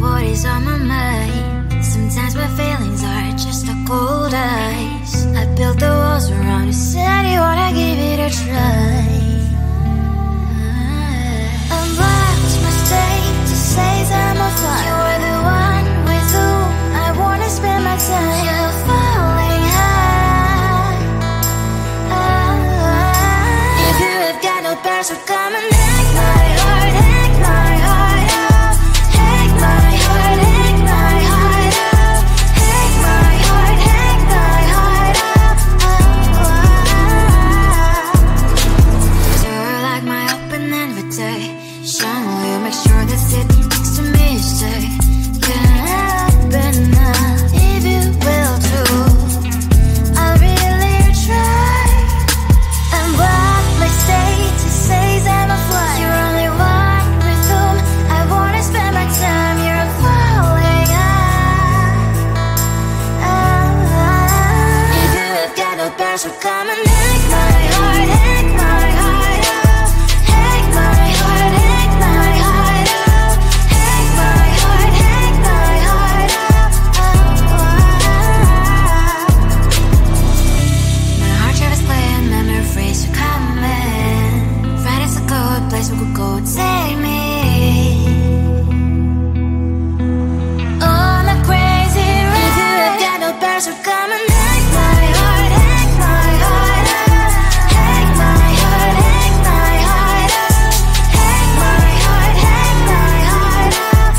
what is on my mind. Sometimes my feelings are just a cold ice. I built the walls around you, said you wanna give it a try. And what's my state to say I'm a fire? You're the one with whom I wanna spend my time. You're falling high. If you have got no bears, so come and hack my heart, hack my heart out. Hack my heart, hack my heart out. Hack my heart, hack my heart out. So like my open invitation, will you make sure that sitting next to me stay? Can happen now, if you will too. I'll really try. And what my state to say I'm a fly. You're only one with whom I wanna spend my time. You're falling high. If you have got no bears, so come and hack my heart, hack my heart out. Hack my heart, hack my heart out. Hack my heart, hack my heart out. My heart travels playing memory freeze, so come in. Friday's a good place we could go, take me. On a crazy ride. If you have got no bears, so come and hack my heart, hack my heart out. Hack my heart, hack my heart out. Hack my heart, hack my heart out.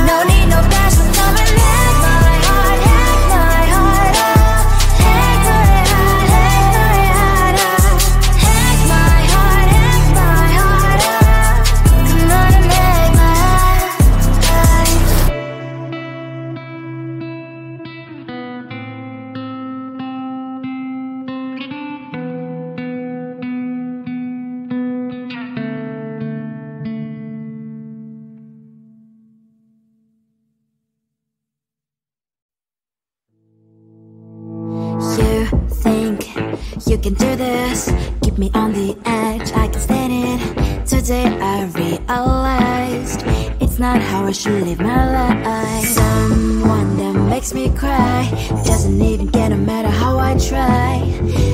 No need no bears, so come and hack my heart, hack my heart out. Hack my heart, hack my heart out. Hack my heart, hack my heart out. Come on and make my heart. You think you can do this? Keep me on the edge, I can stand it. Today I realized it's not how I should live my life. Someone that makes me cry doesn't even get, no matter how I try.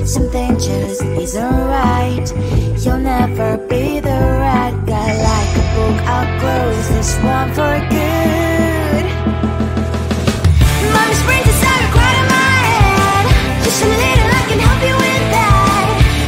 Something just isn't right. You'll never be the right guy. Like a book, I'll close this one for good. Mommy springs inside a cry in my head. Just a little, I can help you with that.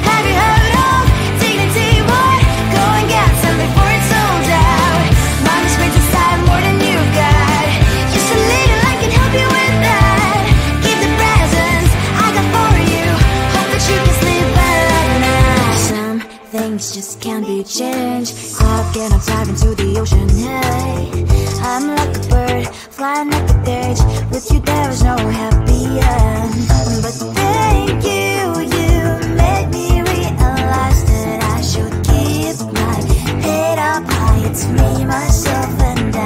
Have you heard of dignity? What? Go and get some before it's sold out. Mommy springs inside more than you've got. Just a little, I can help you with that. Keep the presents I got for you. Hope that you can sleep well at night. Some things just can't be changed. Clock and I'm diving to the ocean. Hey, I'm like a bird flying like a cage. With you there is no happy end. But thank you, you made me realize that I should keep my head up high. It's me, myself and I.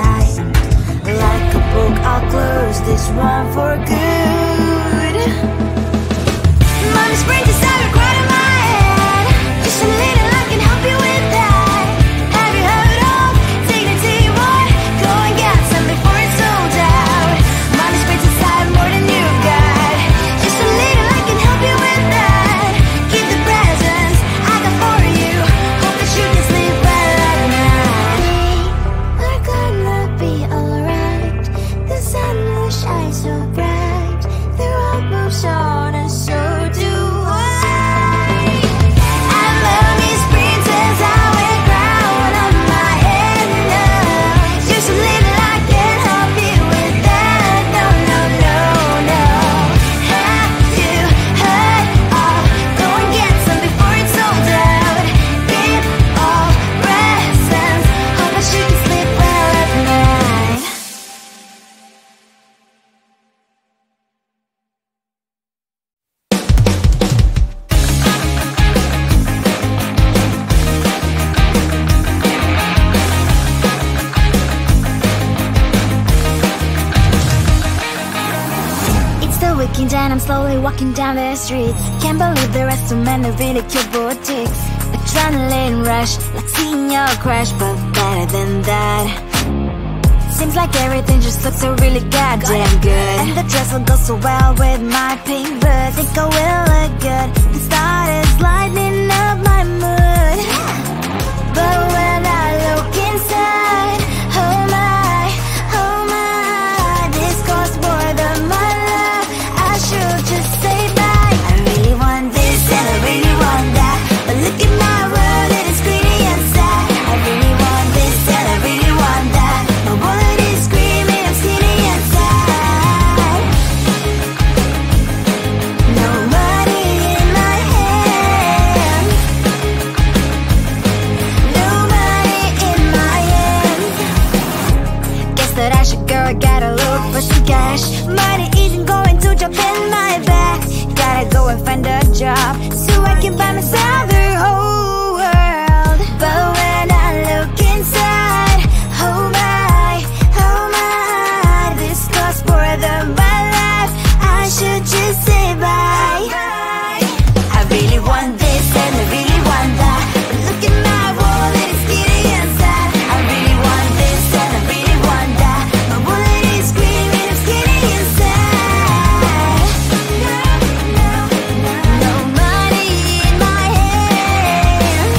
Like a book, I'll close this one for good. Mommy springs inside a cry in my head. Just a little, I can help you with that. Have you heard of dignity? What? Go and get some before it's sold out. Mommy springs inside more than you've got. Just a little, I can help you with that. Keep the presents I got for you. Hope that you can sleep well at night. We're gonna be alright. The sun will shine so bright. The road moves on and so do I. And love is princess, I wear crown on my head now. Just a little, I can help you with that. No, no, no, no. Have you heard of? Go and get some before it's sold out. Give all presents. Hope that you can sleep well at night. It's the weekend and I'm slowly walking down the streets. Can't believe there are so many really cute boutiques. Adrenaline rush, like seeing your crush, but better than that. Seems like everything just looks so really goddamn good. And the dress will go so well with my pink boots. Think I will look good. The start is lighting up my mood. But when I look inside, oh my, this costs more than my love. I should just say bye. I really want this and I really want that, but look at my world, it is greedy and sad. I really want this and I really want that. My wallet is screaming, I'm skinny and sad. No money in my hand, no money in my hand. Guess that I should go, I gotta look for some cash. Money isn't going to jump in my back. Gotta go and find a job so I can buy myself the whole world. But when I look inside, oh my, this costs more than my life. I should just say bye. I really want this and I really want that, but look at my wallet, it's getting inside. I really want this and I really want that. My wallet is screaming, it's getting inside. No money in my hand,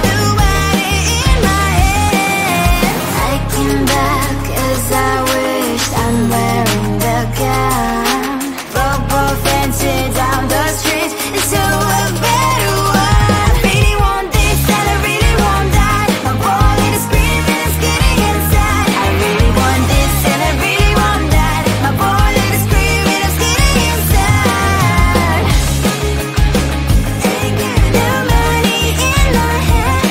no money in my hand. I came back as I wished, I'm wearing the gown. Broke both fences down the street, so a better one. Really want this and I really want that. My wallet is screaming, it's getting inside. I really want this and I really want that. My wallet is screaming, it's getting inside. No money in my hand,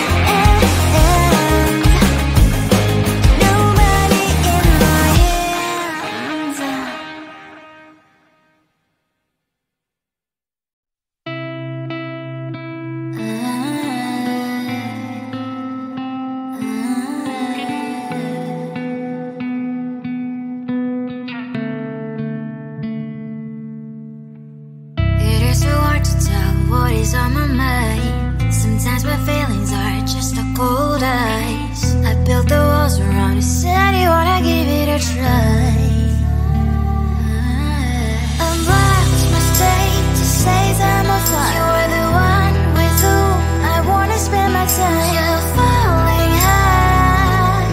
no money in my hands. It is so hard to tell what is on my mind. Sometimes my feelings are just a cold ice. I built the walls around you, said you wanna give it a try. I'm lost, my state to say I'm a fly. You're the one with whom I wanna spend my time. You're falling high.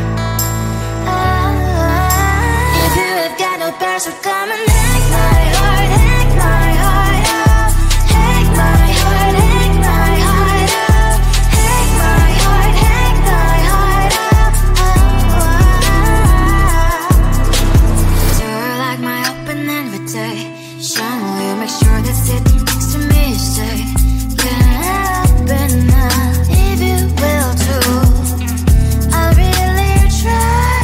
If you have got no past, so come and hack my heart, hack my heart up. Hack my heart, hack my heart up. Hack my heart, hack my heart up. So like my open invitation, will you make sure that sitting next to me you stay? Can help enough if you will too. I'll really try.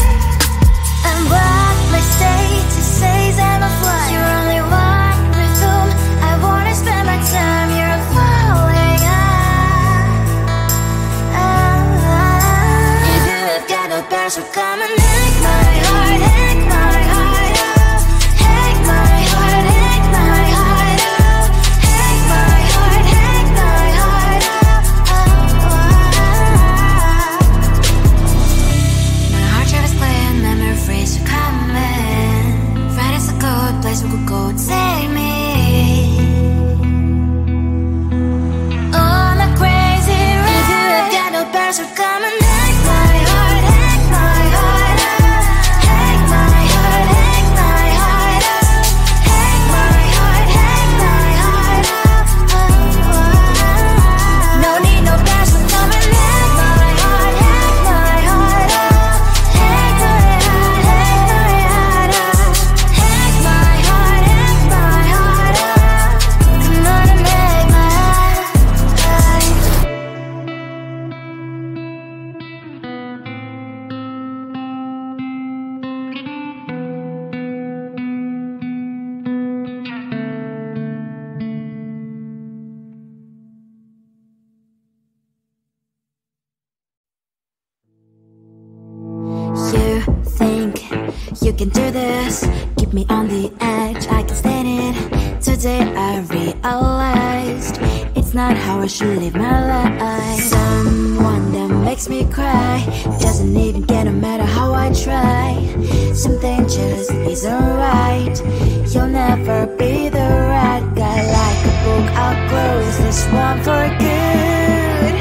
And what my state to say is I'm a fly. You're only one with whom I wanna spend my time. You're falling high. If you have got no past, so come and hack my heart, hack my heart up. Hack my heart, hack my heart up. Hack my heart, hack my heart up. My heart travels playing memories are coming. Friday's a good place we could go, take me on a crazy ride. If you have got no past, so come and hack my heart, hack my heart up. Hack my heart, hack my heart up. Hack my heart, hack my heart up. No need no past, so come and hack my heart, hack my heart up. Hack my heart, hack my heart up. Hack my heart, hack my heart up. Come on and make my heart. You think you can do this? Keep me on the edge, I can stand it. Today I realized it's not how I should live my life. Someone that makes makes me cry. Doesn't even get no matter how I try. Something just isn't right. You'll never be the right guy. Like a book, I'll close this one for good.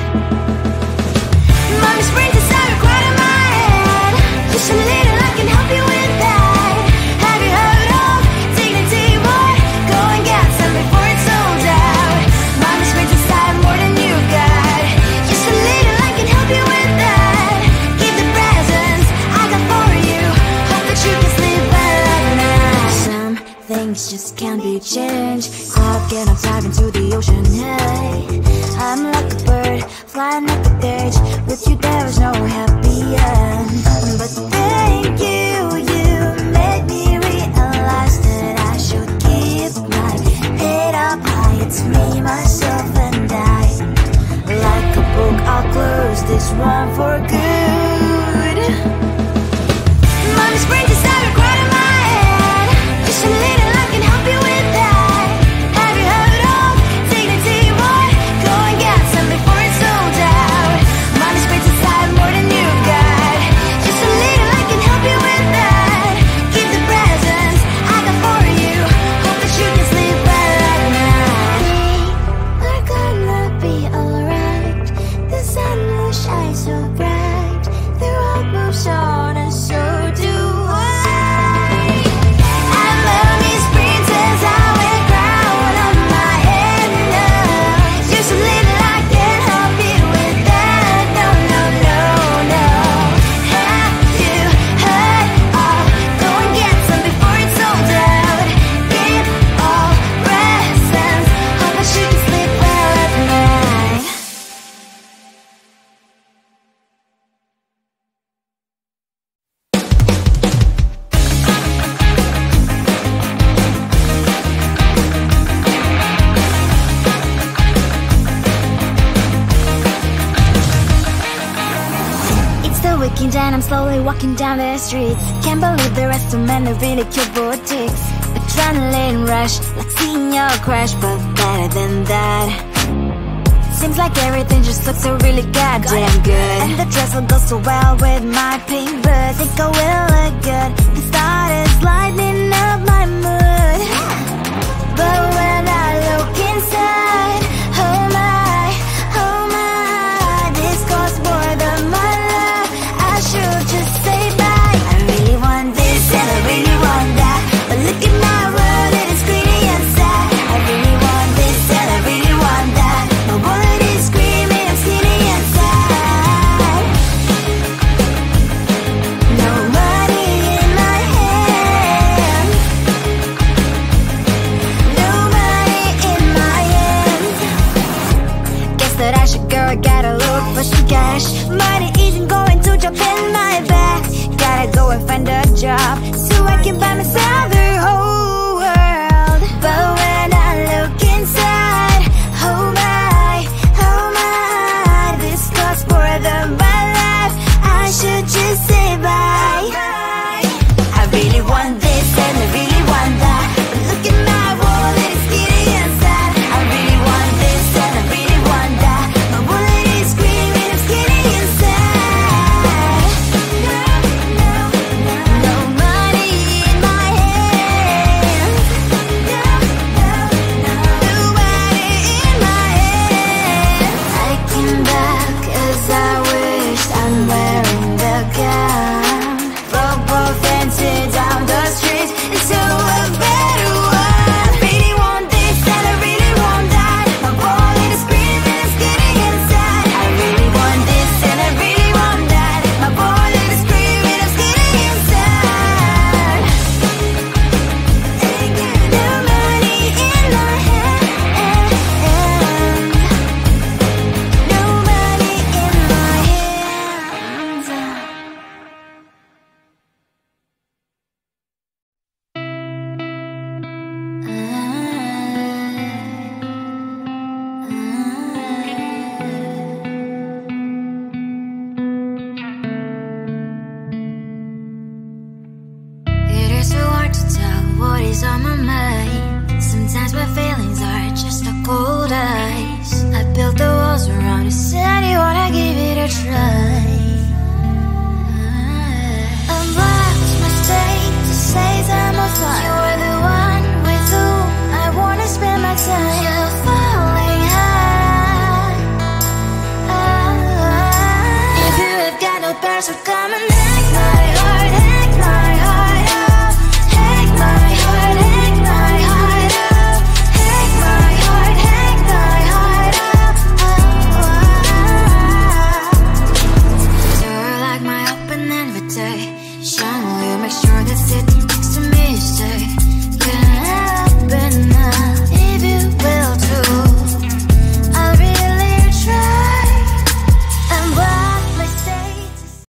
Mommy springs inside a cloud in my head. Just a little, I can help you with that. Have you heard of dignity? What? Go and get some before it's sold out. Mommy springs inside more than you've got. Just a little, I can help you with that. Keep the presents I got for you. Hope that you can sleep well at night. Some things just can't be changed. Cloud getting up, diving to the ocean. Hey, I'm like a bird, flying like a cage. With you there is no happy end. But thank you, you made me realize that I should keep my head up high. It's me, myself and I. Like a book, I'll close this one for good. Mommy springs inside a cloud in my head. Just a little, I can help you with that. Have you heard of dignity? What? Go and get some before it's sold out. Mommy springs inside more than you've got. Just a little, I can help you with that. Keep the presents I got for you. Hope that you can sleep well at night. We're gonna be alright. The sun will shine so bright. The road moves on and so do I. I love these princess, I wear crown on my head now. Just a little, I can help you with that. No, no, no, no. Have you heard of? Go and get some before it's sold out. Give all presents. Hope that you can sleep well at night. It's the weekend and I'm slowly walking down the streets. Can't believe there are so many really cute boutiques. Adrenaline rush, like seeing your crush, but better than that. Seems like everything just looks so really goddamn good. And the dress will go so well with my pink boots. Think I will look good. The start is lighting up my mood. But when I look inside, oh my, this costs more than my love. I should just say bye. I really want this and I really want that. But look at my world, it is pretty and sad. I really want this and I really want that. My wallet is screaming, I'm skinny and sad. No money in my hand. No money in my hand. Guess that I should go, gotta look for some cash. Money isn't going to jump in my back. Gotta go and find a job so I can buy myself the whole world. But when I look inside, oh my, this costs more than my life. I should just say bye. I really want this and I really want that. But look at my wallet, it's skinny and sad. I really want this and I really want that. My wallet is screaming, I'm skinny and sad. No money in my hand. stars are coming.